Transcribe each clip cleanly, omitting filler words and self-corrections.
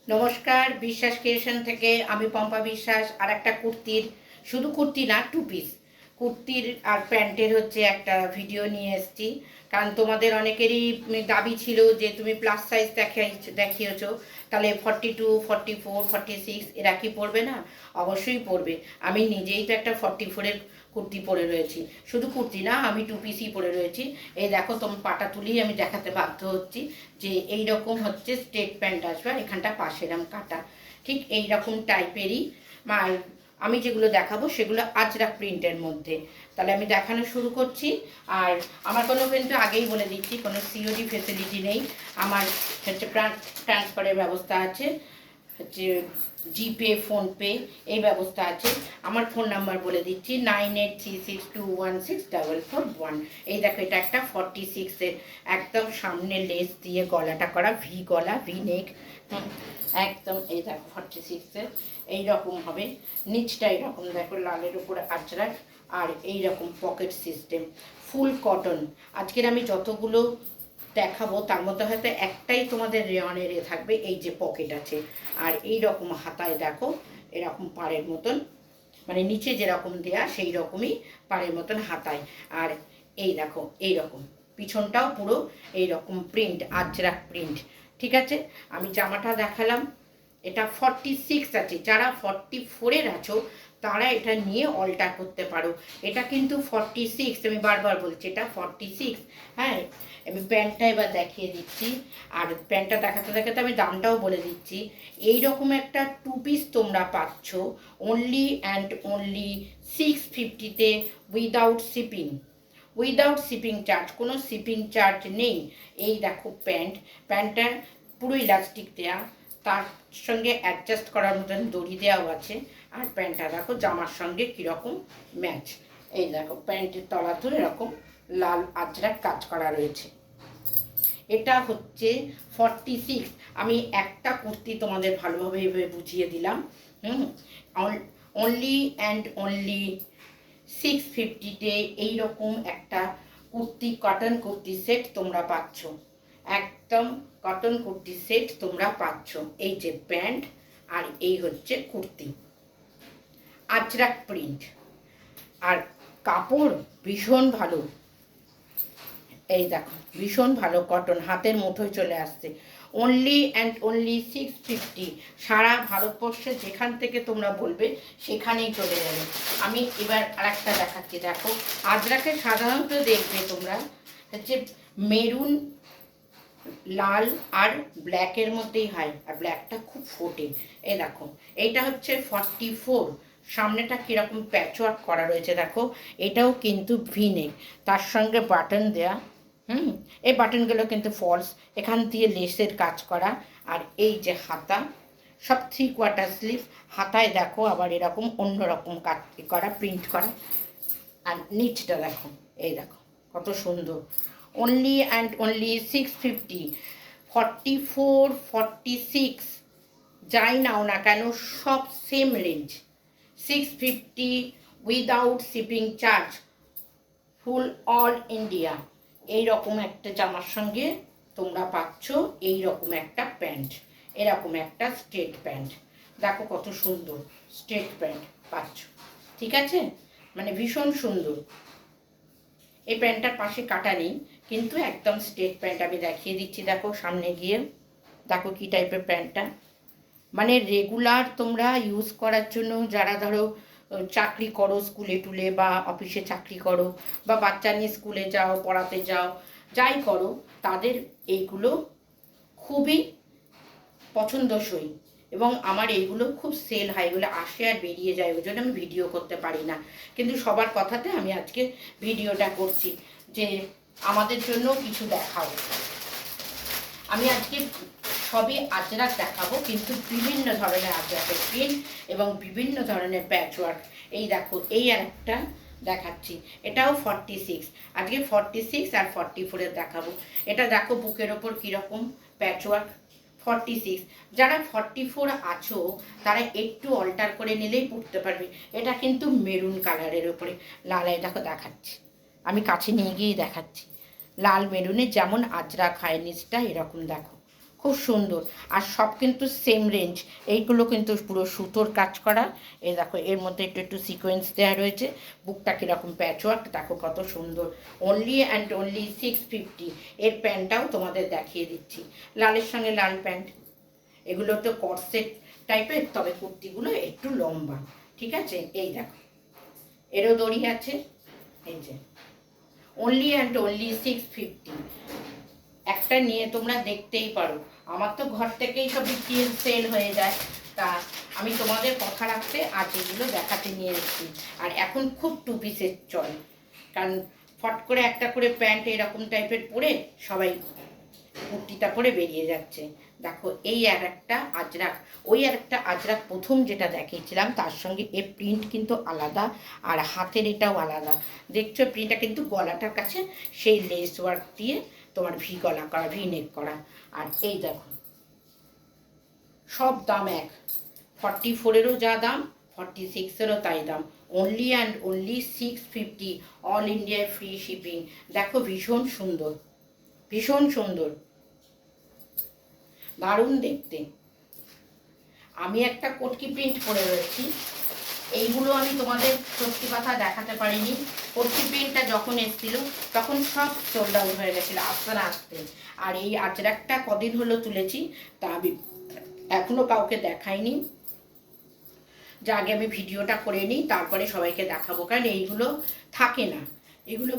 নমস্কার, বিশ্বাস ক্রিয়েশন থেকে আমি পম্পা বিশ্বাস। আর একটা কুর্তির, শুধু কুর্তি না, টু পিস কুর্তির আর প্যান্টের হচ্ছে একটা ভিডিও নিয়ে এসেছি। কারণ তোমাদের অনেকেরই দাবি ছিল যে তুমি প্লাস সাইজ দেখিয়েছো, তাহলে 42, 44, 46 এরা কি পরবে না? অবশ্যই পরবে। আমি নিজেই তো একটা 44-এর কুর্তি পরে রয়েছি। শুধু কুর্তি না, আমি টু পিসই পরে রয়েছি। এই দেখো, তোমার পাটা তুলেই আমি দেখাতে বাধ্য হচ্ছি যে এই রকম হচ্ছে স্ট্রেট প্যান্ট আসবে, আর এখানটা পাশে এরম কাটা, ঠিক এই রকম টাইপেরই। আর আমি যেগুলো দেখাবো সেগুলো আজরাক প্রিন্টের মধ্যে। তাহলে আমি দেখানো শুরু করছি। আর আমার কোনো, কিন্তু আগেই বলে দিচ্ছি, কোনো সিওডি ফেসিলিটি নেই। আমার হচ্ছে ট্রান্সফারের ব্যবস্থা আছে, হচ্ছে জিপে, ফোনপে এই ব্যবস্থা আছে। আমার ফোন নাম্বার বলে দিচ্ছি 9836216441। এই দেখো, এটা একটা 46-এর একদম সামনে লেস দিয়ে গলাটা করা, ভি গলা, ভি নেক, একদম। এই দেখো 46-এর এইরকম হবে, নিচটা এরকম দেখো লালের উপরে আজরাক, আর এইরকম পকেট সিস্টেম, ফুল কটন। আজকের আমি যতগুলো দেখাবো তার মধ্যে হয়তো একটাই তোমাদের রেওয়ানের থাকবে, এই যে পকেট আছে। আর এই রকম হাতায় দেখো এরকম পাড়ের মতন, মানে নিচে যেরকম দেয়া সেই রকমই পাড়ের মতন হাতায়। আর এই দেখো এই রকম পিছনটাও পুরো এই রকম প্রিন্ট, আজরাক প্রিন্ট। ঠিক আছে, আমি জামাটা দেখালাম। এটা 46 আছে, যারা 44-এর আছো তারা এটা নিয়ে অল্টার করতে পারো। এটা কিন্তু 46, আমি বারবার বলছি এটা 46। হ্যাঁ, আমি প্যান্টটা এবার দেখিয়ে দিচ্ছি। আর প্যান্টটা দেখাতে দেখাতে আমি দামটাও বলে দিচ্ছি। এই রকম একটা টু পিস তোমরা পাচ্ছ অনলি অ্যান্ড অনলি 650-তে, without shipping. Without shipping charge, কোনো শিপিং চার্জ নেই। এই দেখো প্যান্টটা পুরো ইলাস্টিক দেয়া, তার সঙ্গে অ্যাডজাস্ট করার মতন দড়ি দেওয়াও আছে। আর প্যান্টটা দেখো জামার সঙ্গে কীরকম ম্যাচ। এই দেখো প্যান্টের তলা ধরে এরকম লাল আজরাক কাজ করা রয়েছে। এটা হচ্ছে 46। আমি একটা কুর্তি তোমাদের ভালোভাবে এভাবে বুঝিয়ে দিলাম। অনলি অ্যান্ড অনলি 650-তে এইরকম একটা কুর্তি, কটন কুর্তি সেট তোমরা পাচ্ছ। একদম কটন কুর্তি সেট তোমরা পাচ্ছ। এই যে প্যান্ট, আর এই হচ্ছে কুর্তি, আজরাক প্রিন্ট। আর কাপড় ভীষণ ভালো। এই দেখো ভীষণ ভালো কটন, হাতের মুঠোয় চলে আসছে। Only and only 650। সারা ভারতবর্ষে যেখান থেকে তোমরা বলবে সেখানেই চলে যাবে। আমি এবার আরেকটা দেখাচ্ছি। দেখো আজরাকে সাধারণত দেখবে তোমরা হচ্ছে মেরুন, লাল আর ব্ল্যাকের মধ্যেই হয়, আর ব্ল্যাকটা খুব ফোটে। এই দেখো এইটা হচ্ছে 44। সামনেটা কীরকম প্যাচওয়ার্ক করা রয়েছে দেখো। এটাও কিন্তু ভিনেক, তার সঙ্গে বাটন দেয়া। এই বাটনগুলো কিন্তু ফলস, এখান দিয়ে লেসের কাজ করা। আর এই যে হাতা, সব 3/4 স্লিভ। হাতায় দেখো আবার এরকম অন্যরকম কাজ করা, প্রিন্ট করা। আর নিচটা দেখো, এই দেখো কত সুন্দর। Only and only 650। 44, 46 যাই নাও না কেন সব same range. 650 without shipping charge, ফুল অল ইন্ডিয়া। এইরকম একটা জামার সঙ্গে তোমরা পাচ্ছ এইরকম একটা প্যান্ট, এরকম একটা স্ট্রেট প্যান্ট। দেখো কত সুন্দর স্ট্রেট প্যান্ট পাচ্ছ। ঠিক আছে, মানে ভীষণ সুন্দর। এই প্যান্টটার পাশে কাটা নেই, কিন্তু একদম স্ট্রেট প্যান্ট। আমি দেখিয়ে দিচ্ছি, দেখো সামনে গিয়ে দেখো কী টাইপের প্যান্টটা। মানে রেগুলার তোমরা ইউজ করার জন্য, যারা ধরো চাকরি করো স্কুলে টুলে, বা অফিসে চাকরি করো, বা বাচ্চা নিয়ে স্কুলে যাও, পড়াতে যাও, যাই করো, তাদের এইগুলো খুবই পছন্দসই। এবং আমার এইগুলো খুব সেল হয়, এগুলো আসে আর বেরিয়ে যায়, ওই জন্য আমি ভিডিও করতে পারি না। কিন্তু সবার কথাতে আমি আজকে ভিডিওটা করছি যে আমাদের জন্য কিছু দেখাও। আমি আজকে সবই আজরাক দেখাবো, কিন্তু বিভিন্ন ধরনের আজরাকের প্রিন্ট এবং বিভিন্ন ধরনের প্যাচওয়ার্ক। এই দেখো এই আর একটা দেখাচ্ছি, এটাও 46। আজকে 46 আর 44-এর দেখাবো। এটা দেখো বুকের ওপর কীরকম প্যাচওয়ার্ক। 46 যারা 44 আছো তারা একটু অল্টার করে নিলেই পড়তে পারবে। এটা কিন্তু মেরুন কালারের ওপরে লাল, দেখো দেখাচ্ছি, আমি কাছে নিয়ে গিয়েই দেখাচ্ছি। লাল মেরুনের যেমন আজরাক হয়, নিচটা এরকম দেখো, খুব সুন্দর। আর সব কিন্তু সেম রেঞ্জ। এইগুলো কিন্তু পুরো সুতোর কাজ করা। এই দেখো এর মধ্যে একটু একটু সিকোয়েন্স দেওয়া রয়েছে। বুকটা কীরকম প্যাচওয়ার্ক দেখো কত সুন্দর। Only and only 650। এর প্যান্টটাও তোমাদের দেখিয়ে দিচ্ছি, লালের সঙ্গে লাল প্যান্ট। এগুলো তো কর্সেট টাইপের, তবে কুর্তিগুলো একটু লম্বা। ঠিক আছে, এই দেখো এরও দড়ি আছে। এই যে অনলি অ্যান্ড অনলি 650। একটা নিয়ে তোমরা দেখতেই পারো। আমার তো ঘর থেকেই সব বিক্রি সেল হয়ে যায়, তা আমি তোমাদের কথা রাখতে আজ এগুলো দেখাতে নিয়ে এসেছি। আর এখন খুব টু পিসের চল, কারণ ফট করে একটা করে প্যান্ট এরকম টাইপের পরে সবাই কুর্তিটা পরে বেরিয়ে যাচ্ছে। দেখো এই আর একটা আজরাক, ওই আর একটা আজরাক প্রথম যেটা দেখিয়েছিলাম তার সঙ্গে এর প্রিন্ট কিন্তু আলাদা, আর হাতের এটাও আলাদা। দেখছো প্রিন্টটা কিন্তু গলাটার কাছে সেই লেস ওয়ার্ক দিয়ে তোমার ভি গলা করা, ভি নেক করা। আর এই দেখো সব দাম এক, 44-এরও যা দাম 46-এরও তাই দাম। Only and only 650, all India free shipping. দেখো ভীষণ সুন্দর, ভীষণ সুন্দর, দারুণ দেখতে। আমি একটা কটকি প্রিন্ট করে রয়েছি, এইগুলো আমি তোমাদের সত্যি কথা দেখাতে পারিনি। কটকি প্রিন্টটা যখন এসেছিল তখন সব সোল্ড আউট হয়ে গেছিলো আস্তে না আস্তে। আর এই আজরাকটা কদিন হলো তুলেছি, তা আমি এখনও কাউকে দেখাইনি। যা আগে আমি ভিডিওটা করে নিই, তারপরে সবাইকে দেখাবো, কারণ এইগুলো থাকে না, এগুলো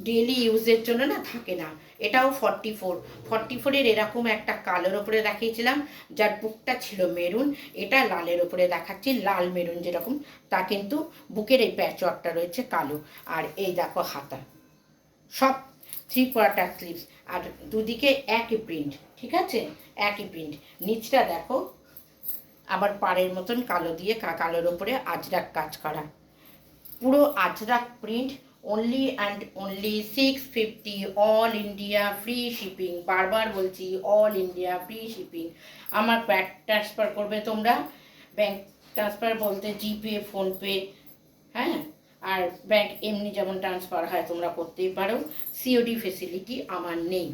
ডেলি ইউজের জন্য না থাকে না। এটাও 44-এর এরকম একটা কালোর ওপরে দেখিয়েছিলাম, যার বুকটা ছিল মেরুন। এটা লালের ওপরে দেখাচ্ছি, লাল মেরুন যেরকম, তা কিন্তু বুকের এই প্যাচওয়ার্কটা রয়েছে কালো। আর এই দেখো হাতা, সব 3/4 স্লিভস, আর দুদিকে একই প্রিন্ট। ঠিক আছে, একই প্রিন্ট। নিচটা দেখো আবার পাড়ের মতন কালো দিয়ে কালোর ওপরে আজরাক কাজ করা, পুরো Ajrak print. Only and only 650, all India free shipping. বারবার বলছি অল ইন্ডিয়া ফ্রি শিপিং। আমার ব্যাংক ট্রান্সফার করবে তোমরা, ব্যাংক ট্রান্সফার বলতে জিপে, ফোনপে, হ্যাঁ, আর ব্যাংক এমনি যেমন ট্রান্সফার হয় তোমরা করতেই পারো। সিওডি ফেসিলিটি আমার নেই।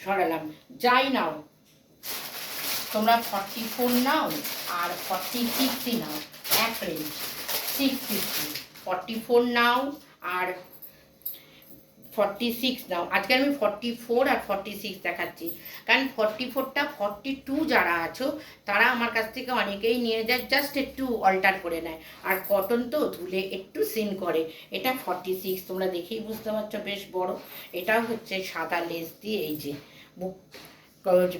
সরালাম, যাই নাও তোমরা 44 নাও আর 46ই নাও, এক রেঞ্জ 650। 44 নাও আর 46 নাও। আজকে আমি 44 আর 46 দেখাচ্ছি, কারণ 44টা 42 যারা আছো তারা আমার কাছ থেকে অনেকেই নিয়ে যায়, জাস্ট একটু অল্টার করে নেয়। আর কটন তো ধুলে একটু সিন করে। এটা 46, তোমরা দেখেই বুঝতে পারছো বেশ বড়। এটাও হচ্ছে সাদা লেস দিয়ে এই যে বুক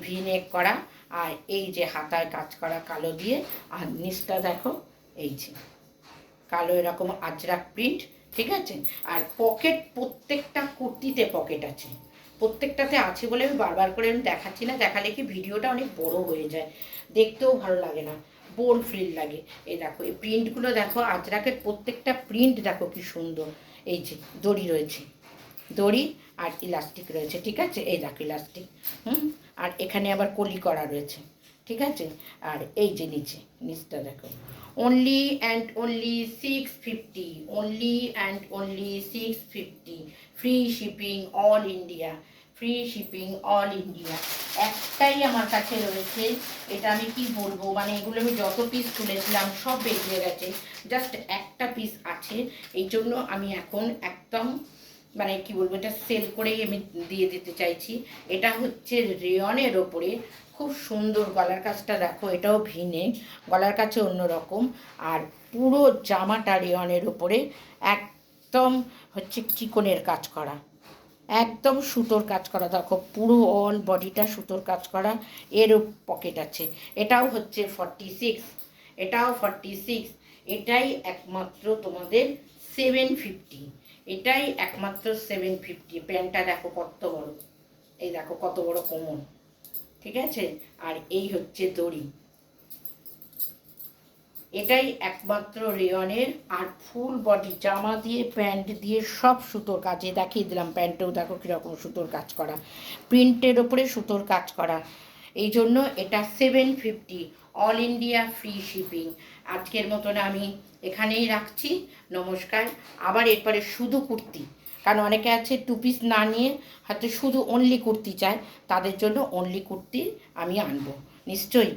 ভি নেক করা, আর এই যে হাতায় কাজ করা কালো দিয়ে। আর নিচটা দেখো এই যে কালো এরকম আজরাক প্রিন্ট। ঠিক আছে, আর পকেট প্রত্যেকটা কুর্তিতে পকেট আছে, প্রত্যেকটাতে আছে বলে আমি বারবার করে আমি দেখাচ্ছি না, দেখালে কি ভিডিওটা অনেক বড় হয়ে যায়, দেখতেও ভালো লাগে না, বোর ফিল লাগে। এই দেখো এই প্রিন্টগুলো দেখো, আজরাকের প্রত্যেকটা প্রিন্ট দেখো কি সুন্দর। এই যে দড়ি রয়েছে, দড়ি আর ইলাস্টিক রয়েছে। ঠিক আছে, এই দেখো ইলাস্টিক, আর এখানে আবার কলি করা রয়েছে। ঠিক আছে, আর এই যে নিচটা দেখো। Only and only 650, only and only 650, free shipping all India, free shipping all India. একটাই আমার কাছে রয়েছে, এটা আমি কি বলবো, মানে এগুলো আমি যত পিস তুলেছিলাম সব বেরিয়ে গেছে, জাস্ট একটা পিস আছে। এই জন্য আমি এখন একদম মানে কি বলবো, এটা সেল করেই আমি দিয়ে দিতে চাইছি। এটা হচ্ছে রেয়নের ওপরে, খুব সুন্দর গলার কাজটা দেখো, এটাও ভিনে, গলার কাছে অন্যরকম। আর পুরো জামাটা রেয়নের ওপরে একদম হচ্ছে চিকনের কাজ করা, একদম সুতোর কাজ করা। দেখো পুরো অল বডিটা সুতোর কাজ করা, এরও পকেট আছে। এটাও হচ্ছে 46, এটাও 46। এটাই একমাত্র তোমাদের 750, এটাই একমাত্র 750। প্যান্টটা দেখো কত বড়, এই দেখো কত বড় কোমর। ঠিক আছে, আর এই হচ্ছে দড়ি, এটাই একমাত্র রেয়নের। আর ফুল বডি জামা দিয়ে প্যান্ট দিয়ে সব সুতোর কাজে দেখিয়ে দিলাম। প্যান্টেও দেখো কীরকম সুতোর কাজ করা, প্রিন্টের ওপরে সুতোর কাজ করা। এই জন্য এটা 750, অল ইন্ডিয়া ফ্রি শিপিং। আজকের মতন আমি এখানেই রাখছি, নমস্কার। আবার এরপরে শুধু কুর্তি, কারণ অনেকে আছে 2 পিস না নিয়ে হয়তো শুধু অনলি কুর্তি চায়, তাদের জন্য অনলি কুর্তি আমি আনবো নিশ্চয়ই।